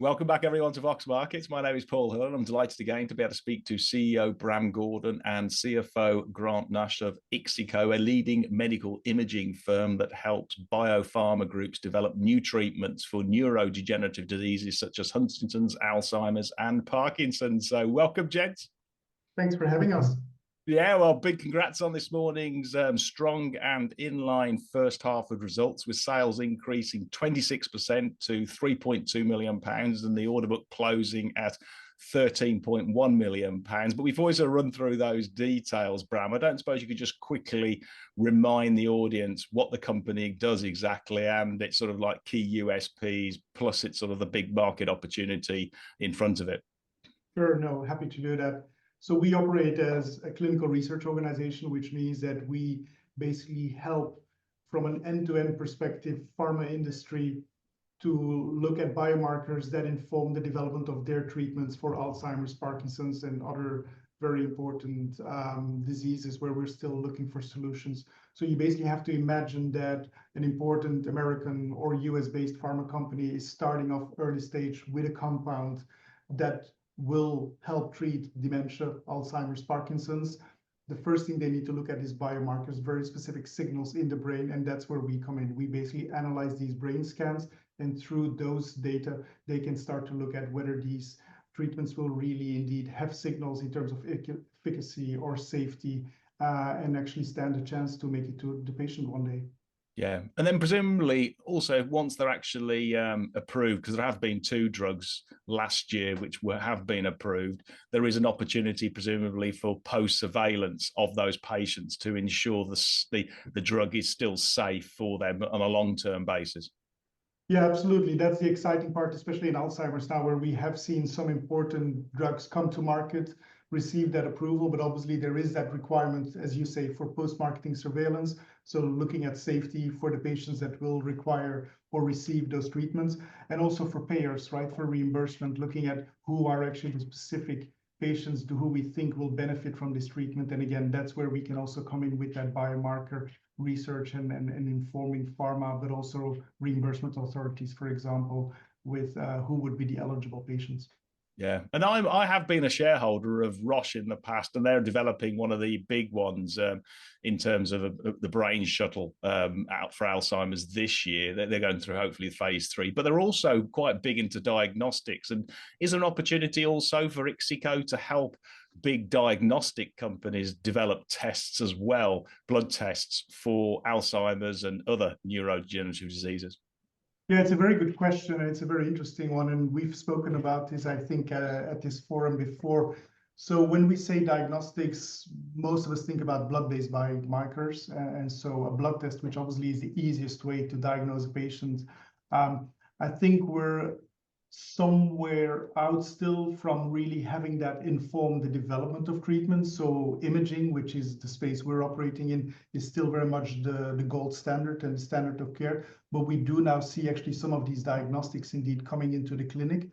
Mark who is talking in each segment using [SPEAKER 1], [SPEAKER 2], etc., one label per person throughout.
[SPEAKER 1] Welcome back, everyone, to Vox Markets. My name is Paul Hill, and I'm delighted again to be able to speak to CEO Bram Goorden and CFO Nash of IXICO, a leading medical imaging firm that helps biopharma groups develop new treatments for neurodegenerative diseases such as Huntington's, Alzheimer's, and Parkinson's. So welcome, gents.
[SPEAKER 2] Thanks for having us.
[SPEAKER 1] Yeah, well, big congrats on this morning's strong and inline first half of results, with sales increasing 26% to £3.2 million and the order book closing at £13.1 million. But before we sort of run through those details, Bram, I don't suppose you could just quickly remind the audience what the company does exactly and its sort of like key USPs, plus its sort of the big market opportunity in front of it.
[SPEAKER 2] Sure, no, happy to do that. So we operate as a clinical research organization, which means that we basically help from an end-to-end perspective pharma industry to look at biomarkers that inform the development of their treatments for Alzheimer's, Parkinson's, and other very important diseases where we're still looking for solutions. So you basically have to imagine that an important American or US-based pharma company is starting off early stage with a compound that will help treat dementia, Alzheimer's, Parkinson's. The first thing they need to look at is biomarkers, very specific signals in the brain, and that's where we come in. We basically analyze these brain scans, and through those data, they can start to look at whether these treatments will really indeed have signals in terms of efficacy or safety, and actually stand a chance to make it to the patient one day.
[SPEAKER 1] Yeah, and then presumably also once they're actually approved, because there have been 2 drugs last year which have been approved, there is an opportunity presumably for post-surveillance of those patients to ensure the drug is still safe for them on a long-term basis.
[SPEAKER 2] Yeah, absolutely. That's the exciting part, especially in Alzheimer's now, where we have seen some important drugs come to market, receive that approval, but obviously there is that requirement, as you say, for post-marketing surveillance. So looking at safety for the patients that will require or receive those treatments, and also for payers, right, for reimbursement, looking at who are actually the specific patients who we think will benefit from this treatment. And again, that's where we can also come in with that biomarker research and informing pharma, but also reimbursement authorities, for example, with who would be the eligible patients.
[SPEAKER 1] Yeah, and I have been a shareholder of Roche in the past, and they're developing one of the big ones in terms of the brain shuttle out for Alzheimer's this year. They're going through hopefully phase 3, but they're also quite big into diagnostics. And is there an opportunity also for IXICO to help big diagnostic companies develop tests as well, blood tests for Alzheimer's and other neurodegenerative diseases?
[SPEAKER 2] Yeah, it's a very good question, and it's a very interesting one, and we've spoken about this, I think, at this forum before. So when we say diagnostics, most of us think about blood-based biomarkers, and so a blood test, which obviously is the easiest way to diagnose a patient. I think we're somewhere out still from really having that inform the development of treatment. So imaging, which is the space we're operating in, is still very much the gold standard and the standard of care. But we do now see actually some of these diagnostics indeed coming into the clinic.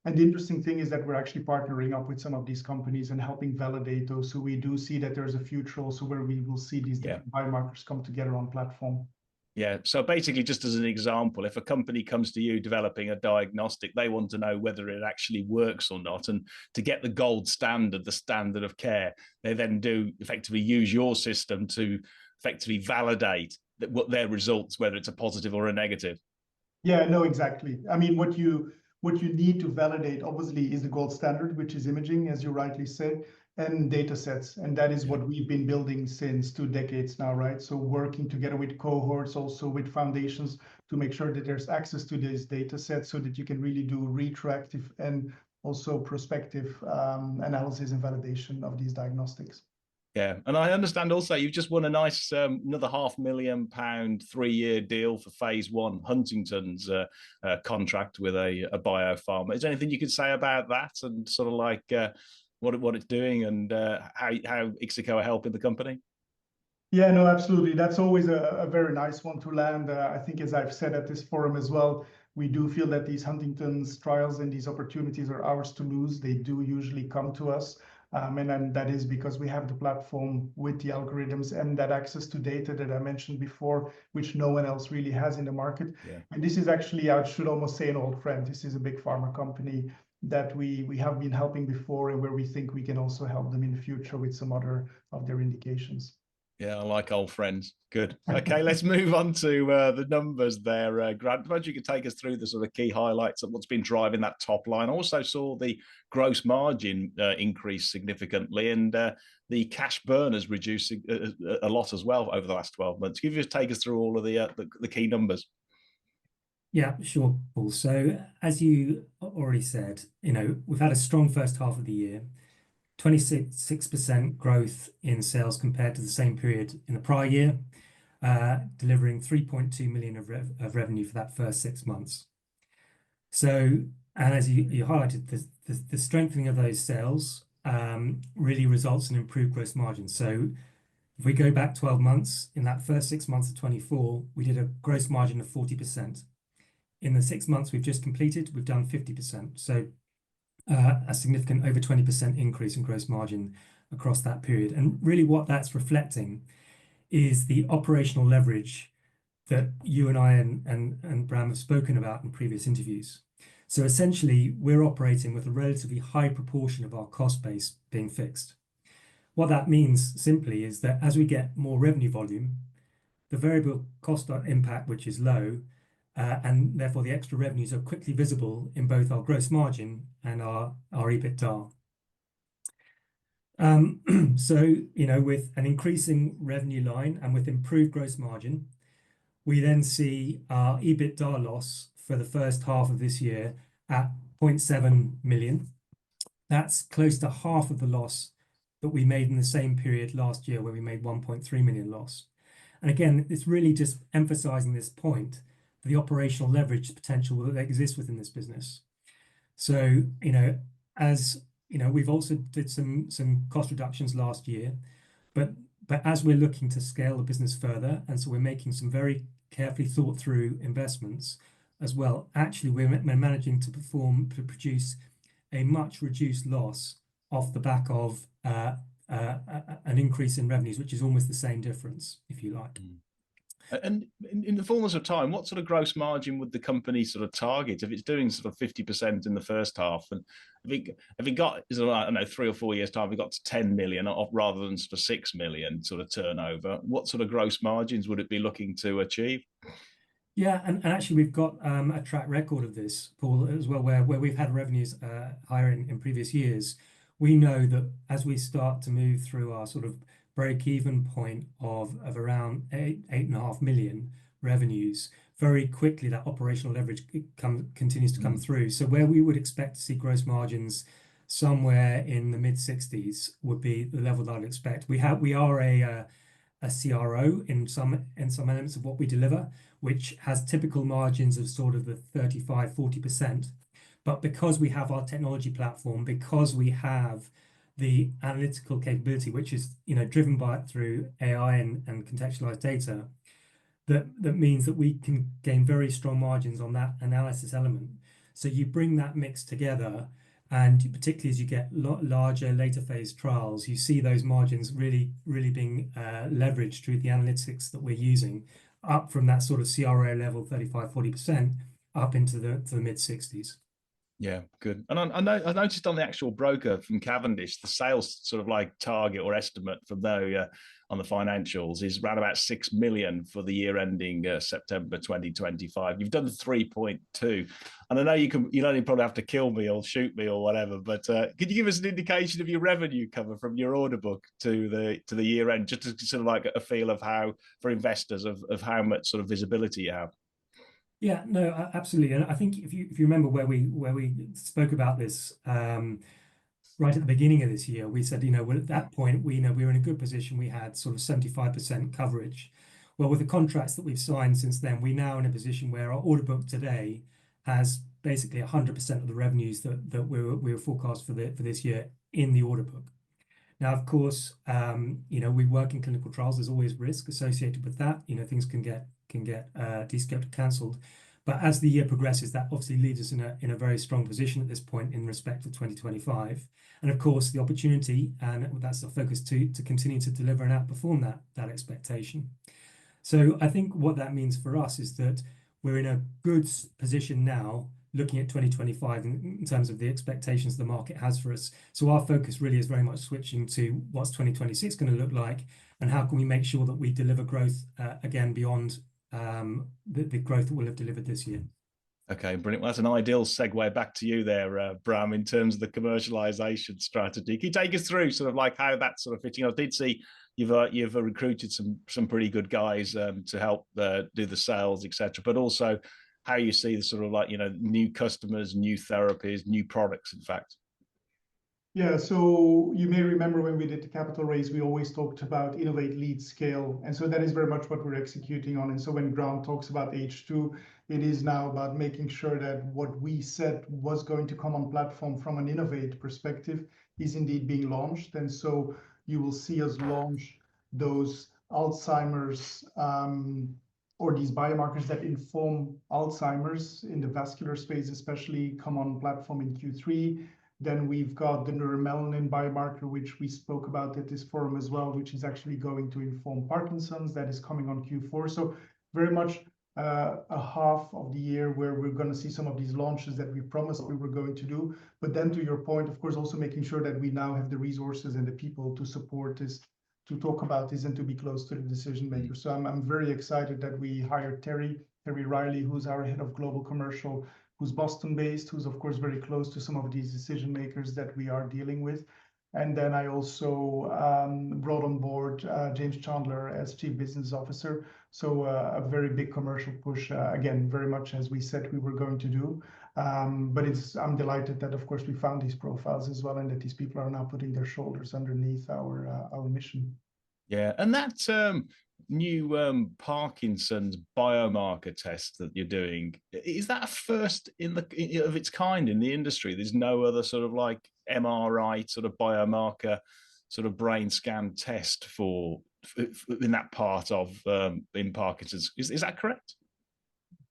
[SPEAKER 2] And the interesting thing is that we're actually partnering up with some of these companies and helping validate those. So we do see that there's a future also where we will see these different biomarkers come together on platform.
[SPEAKER 1] Yeah, so basically, just as an example, if a company comes to you developing a diagnostic, they want to know whether it actually works or not. And to get the gold standard, the standard of care, they then do effectively use your system to effectively validate what their results, whether it's a positive or a negative.
[SPEAKER 2] Yeah, no, exactly. I mean, what you need to validate, obviously, is the gold standard, which is imaging, as you rightly said, and data sets. And that is what we've been building since 2 decades now, right? So working together with cohorts, also with foundations, to make sure that there's access to these data sets so that you can really do retroactive and also prospective analysis and validation of these diagnostics.
[SPEAKER 1] Yeah, and I understand also you've just won a nice another £500,000 3-year deal for phase 1 Huntington's contract with a biopharma. Is there anything you could say about that and sort of like what it's doing and how IXICO are helping the company?
[SPEAKER 2] Yeah, no, absolutely. That's always a very nice one to land. I think, as I've said at this forum as well, we do feel that these Huntington's trials and these opportunities are ours to lose. They do usually come to us. And then that is because we have the platform with the algorithms and that access to data that I mentioned before, which no one else really has in the market.
[SPEAKER 1] Yeah.
[SPEAKER 2] And this is actually, I should almost say, an old friend. This is a big pharma company that we have been helping before, and where we think we can also help them in the future with some other of their indications.
[SPEAKER 1] Yeah, I like old friends. Good. Okay, let's move on to the numbers there. Grant, perhaps you could take us through the sort of key highlights of what's been driving that top line. I also saw the gross margin increase significantly, and the cash burn has reduced a lot as well over the last 12 months. Can you just take us through all of the key numbers?
[SPEAKER 3] Yeah, sure, Paul. So as you already said, we've had a strong first half of the year, 26% growth in sales compared to the same period in the prior year, delivering 3.2 million of revenue for that first 6 months. So, and as you highlighted, the strengthening of those sales really results in improved gross margins. So if we go back 12 months, in that first 6 months of 24, we did a gross margin of 40%. In the 6 months we've just completed, we've done 50%. So a significant over 20% increase in gross margin across that period. And really what that's reflecting is the operational leverage that you and I and Bram have spoken about in previous interviews. So essentially, we're operating with a relatively high proportion of our cost base being fixed. What that means simply is that as we get more revenue volume, the variable cost impact, which is low, and therefore the extra revenues are quickly visible in both our gross margin and our EBITDA. So, with an increasing revenue line and with improved gross margin, we then see our EBITDA loss for the first half of this year at 0.7 million. That's close to half of the loss that we made in the same period last year, where we made 1.3 million loss. And again, it's really just emphasizing this point, the operational leverage potential that exists within this business. So, we've also did some cost reductions last year, but as we're looking to scale the business further, and so we're making some very carefully thought through investments as well. Actually, we're managing to produce a much reduced loss off the back of an increase in revenues, which is almost the same difference, if you like.
[SPEAKER 1] And in the fullness of time, what sort of gross margin would the company sort of target if it's doing sort of 50% in the first half? And if it got, I don't know, 3 or 4 years time, we got to 10 million rather than sort of 6 million sort of turnover, what sort of gross margins would it be looking to achieve?
[SPEAKER 3] Yeah, and actually we've got a track record of this, Paul, as well, where we've had revenues higher in previous years. We know that as we start to move through our sort of break-even point of around 8.5 million revenues, very quickly that operational leverage continues to come through. So where we would expect to see gross margins somewhere in the mid-60s would be the level that I'd expect. We are a CRO in some elements of what we deliver, which has typical margins of sort of the 35-40%. But because we have our technology platform, because we have the analytical capability, which is driven through AI and contextualized data, that means that we can gain very strong margins on that analysis element. So you bring that mix together, and particularly as you get larger later phase trials, you see those margins really being leveraged through the analytics that we're using, up from that sort of CRO level 35-40% up into the mid-60s.
[SPEAKER 1] Yeah, good. And I noticed on the actual broker from Cavendish, the sales sort of like target or estimate from there on the financials is around about 6 million for the year ending September 2025. You've done 3.2, and I know you don't probably have to kill me or shoot me or whatever, but could you give us an indication of your revenue cover from your order book to the year end, just to sort of like a feel of how, for investors, of how much sort of visibility you have?
[SPEAKER 3] Yeah, no, absolutely. And I think if you remember where we spoke about this right at the beginning of this year, we said, well, at that point, we were in a good position. We had sort of 75% coverage. Well, with the contracts that we've signed since then, we're now in a position where our order book today has basically 100% of the revenues that we were forecast for this year in the order book. Now, of course, we work in clinical trials. There's always risk associated with that. Things can get de-scoped, cancelled. But as the year progresses, that obviously leaves us in a very strong position at this point in respect of 2025. And of course, the opportunity, and that's the focus to continue to deliver and outperform that expectation. So I think what that means for us is that we're in a good position now, looking at 2025 in terms of the expectations the market has for us. So our focus really is very much switching to what's 2026 going to look like, and how can we make sure that we deliver growth again beyond the growth that we'll have delivered this year.
[SPEAKER 1] Okay, brilliant. Well, that's an ideal segue back to you there, Bram, in terms of the commercialization strategy. Can you take us through sort of like how that's sort of fitting? I did see you've recruited some pretty good guys to help do the sales, etc. But also how you see the sort of like, you know, new customers, new therapies, new products, in fact.
[SPEAKER 2] Yeah, so you may remember when we did the capital raise, we always talked about innovate, lead, scale. And so that is very much what we're executing on. And so when Grant talks about H2, it is now about making sure that what we said was going to come on platform from an innovate perspective is indeed being launched. And so you will see us launch those Alzheimer's or these biomarkers that inform Alzheimer's in the vascular space, especially come on platform in Q3. Then we've got the neuromelanin biomarker, which we spoke about at this forum as well, which is actually going to inform Parkinson's. That is coming on Q4. So very much a half of the year where we're going to see some of these launches that we promised we were going to do. But then to your point, of course, also making sure that we now have the resources and the people to support this, to talk about this, and to be close to the decision makers. So I'm very excited that we hired Terry Riley, who's our head of global commercial, who's Boston-based, who's of course very close to some of these decision makers that we are dealing with. And then I also brought on board James Chandler as Chief Business Officer. So a very big commercial push, again, very much as we said we were going to do. But I'm delighted that, of course, we found these profiles as well, and that these people are now putting their shoulders underneath our mission.
[SPEAKER 1] Yeah, and that new Parkinson's biomarker test that you're doing, is that a first of its kind in the industry? There's no other sort of like MRI sort of biomarker sort of brain scan test for in that part of in Parkinson's. Is that correct?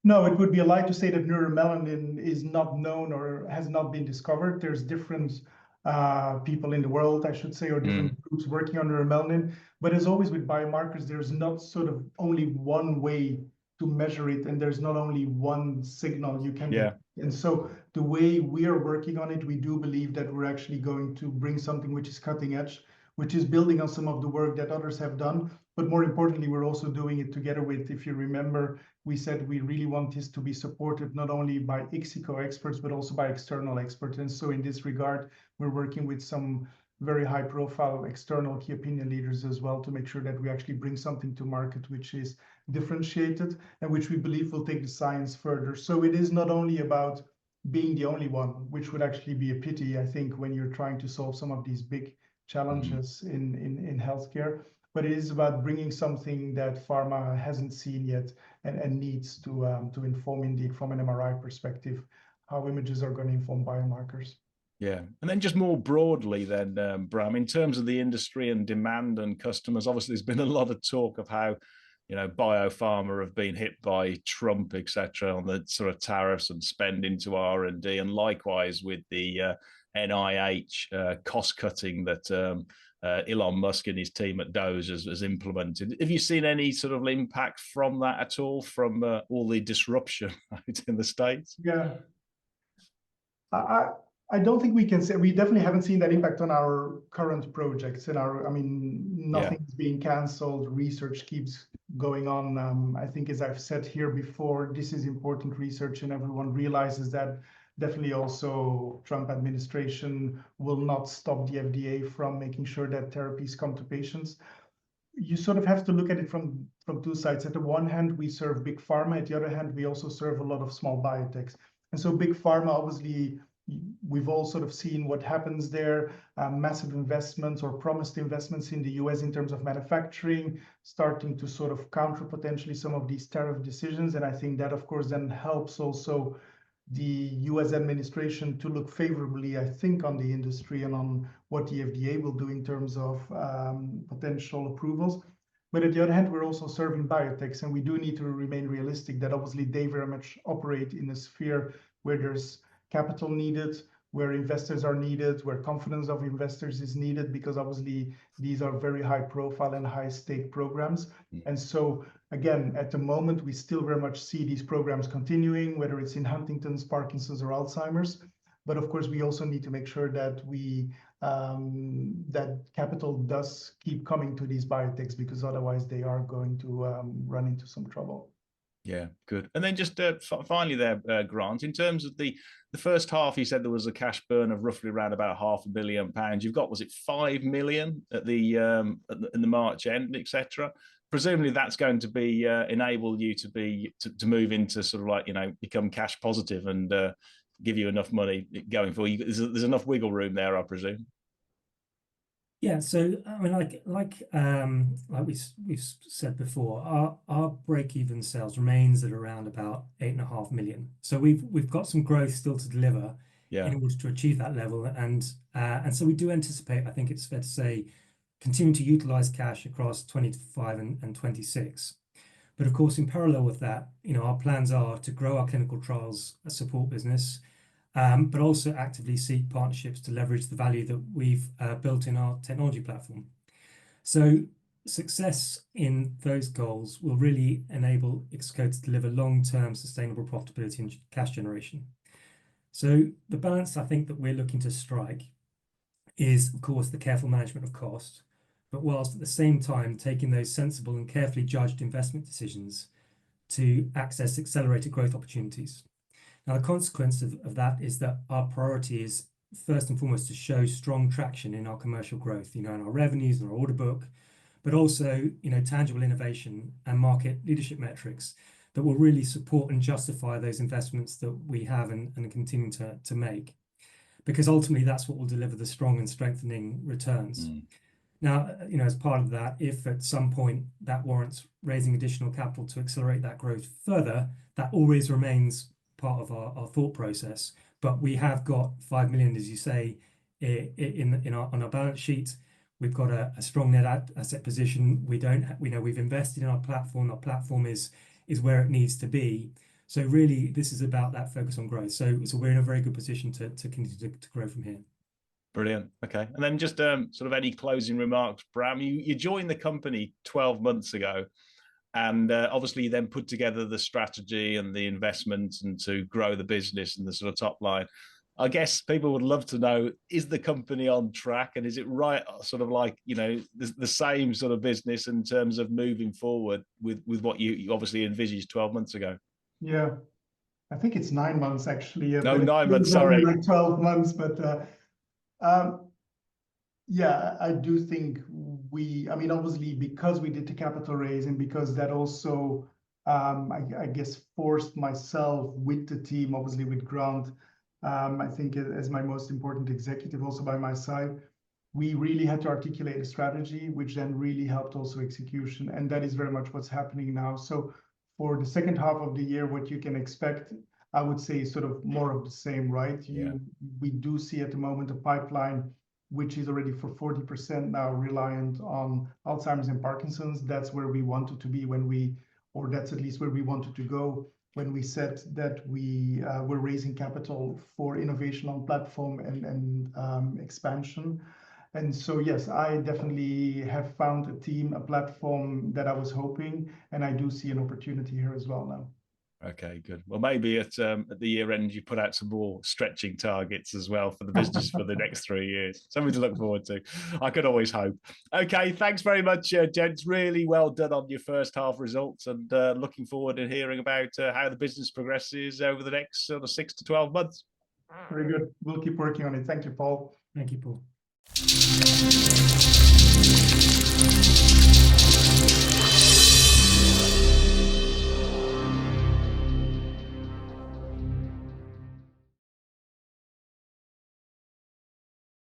[SPEAKER 2] No, it would be a lie to say that neuromelanin is not known or has not been discovered. There's different people in the world, I should say, or different groups working on neuromelanin. But as always with biomarkers, there's not sort of only one way to measure it, and there's not only one signal you can get. And so the way we are working on it, we do believe that we're actually going to bring something which is cutting edge, which is building on some of the work that others have done. But more importantly, we're also doing it together with, if you remember, we said we really want this to be supported not only by IXICO experts, but also by external experts. And so in this regard, we're working with some very high profile external key opinion leaders as well to make sure that we actually bring something to market which is differentiated and which we believe will take the science further. So it is not only about being the only one, which would actually be a pity, I think, when you're trying to solve some of these big challenges in healthcare, but it is about bringing something that pharma hasn't seen yet and needs to inform, indeed, from an MRI perspective, how images are going to inform biomarkers.
[SPEAKER 1] Yeah. And then just more broadly then, Bram, in terms of the industry and demand and customers, obviously there's been a lot of talk of how, you know, biopharma have been hit by Trump, etc., on the sort of tariffs and spend into R&D, and likewise with the NIH cost cutting that Elon Musk and his team at Doge has implemented. Have you seen any sort of impact from that at all, from all the disruption in the States?
[SPEAKER 2] Yeah. I don't think we can say, we definitely haven't seen that impact on our current projects. I mean, nothing's being canceled. Research keeps going on. I think, as I've said here before, this is important research, and everyone realizes that. Definitely also Trump administration will not stop the FDA from making sure that therapies come to patients. You sort of have to look at it from two sides. At the one hand, we serve big pharma. At the other hand, we also serve a lot of small biotechs. And so big pharma, obviously, we've all sort of seen what happens there, massive investments or promised investments in the US in terms of manufacturing, starting to sort of counter potentially some of these tariff decisions. And I think that, of course, then helps also the US administration to look favorably, I think, on the industry and on what the FDA will do in terms of potential approvals. But at the other hand, we're also serving biotechs, and we do need to remain realistic that obviously they very much operate in a sphere where there's capital needed, where investors are needed, where confidence of investors is needed, because obviously these are very high profile and high stake programs. And so again, at the moment, we still very much see these programs continuing, whether it's in Huntington's, Parkinson's, or Alzheimer's. But of course, we also need to make sure that that capital does keep coming to these biotechs, because otherwise they are going to run into some trouble.
[SPEAKER 1] Yeah, good. And then just finally there, Grant, in terms of the first half, you said there was a cash burn of roughly around about £500 million. You've got, was it 5 million at the in the March end, etc. Presumably that's going to be enable you to move into sort of like, you know, become cash positive and give you enough money going forward. There's enough wiggle room there, I presume.
[SPEAKER 3] Yeah, so I mean, like we've said before, our break-even sales remains at around about 8.5 million. So we've got some growth still to deliver in order to achieve that level, and so we do anticipate, I think it's fair to say, continue to utilize cash across 25 and 26. But of course, in parallel with that, you know, our plans are to grow our clinical trials support business, but also actively seek partnerships to leverage the value that we've built in our technology platform. So success in those goals will really enable IXICO to deliver long-term sustainable profitability and cash generation. So the balance I think that we're looking to strike is, of course, the careful management of cost, but whilst at the same time taking those sensible and carefully judged investment decisions to access accelerated growth opportunities. Now, the consequence of that is that our priority is first and foremost to show strong traction in our commercial growth, you know, in our revenues and our order book, but also, you know, tangible innovation and market leadership metrics that will really support and justify those investments that we have and continue to make. Because ultimately, that's what will deliver the strong and strengthening returns. Now, you know, as part of that, if at some point that warrants raising additional capital to accelerate that growth further, that always remains part of our thought process. But we have got 5 million, as you say, on our balance sheet. We've got a strong net asset position. We know we've invested in our platform. Our platform is where it needs to be. So really, this is about that focus on growth. So we're in a very good position to continue to grow from here.
[SPEAKER 1] Brilliant. Okay. And then just sort of any closing remarks, Bram. You joined the company 12 months ago, and obviously you then put together the strategy and the investments and to grow the business and the sort of top line. I guess people would love to know, is the company on track, and is it right, sort of like, you know, the same sort of business in terms of moving forward with what you obviously envisaged 12 months ago?
[SPEAKER 2] Yeah, I think it's 9 months actually.
[SPEAKER 1] No, 9 months, sorry.
[SPEAKER 2] Like 12 months, but yeah, I do think I mean, obviously, because we did the capital raise and because that also, I guess, forced myself with the team, obviously with Grant, I think as my most important executive also by my side, we really had to articulate a strategy, which then really helped also execution. And that is very much what's happening now. So for the second half of the year, what you can expect, I would say, sort of more of the same, right? We do see at the moment a pipeline which is already for 40% now reliant on Alzheimer's and Parkinson's. That's where we wanted to be or that's at least where we wanted to go when we said that we were raising capital for innovation on platform and expansion. And so, yes, I definitely have found a team, a platform that I was hoping, and I do see an opportunity here as well now.
[SPEAKER 1] Okay, good. Well, maybe at the year end, you put out some more stretching targets as well for the business for the next 3 years. Something to look forward to. I could always hope. Okay, thanks very much, gents. Really well done on your first half results, and looking forward to hearing about how the business progresses over the next sort of 6 to 12 months.
[SPEAKER 2] Very good. We'll keep working on it. Thank you, Paul.
[SPEAKER 3] Thank you, Paul.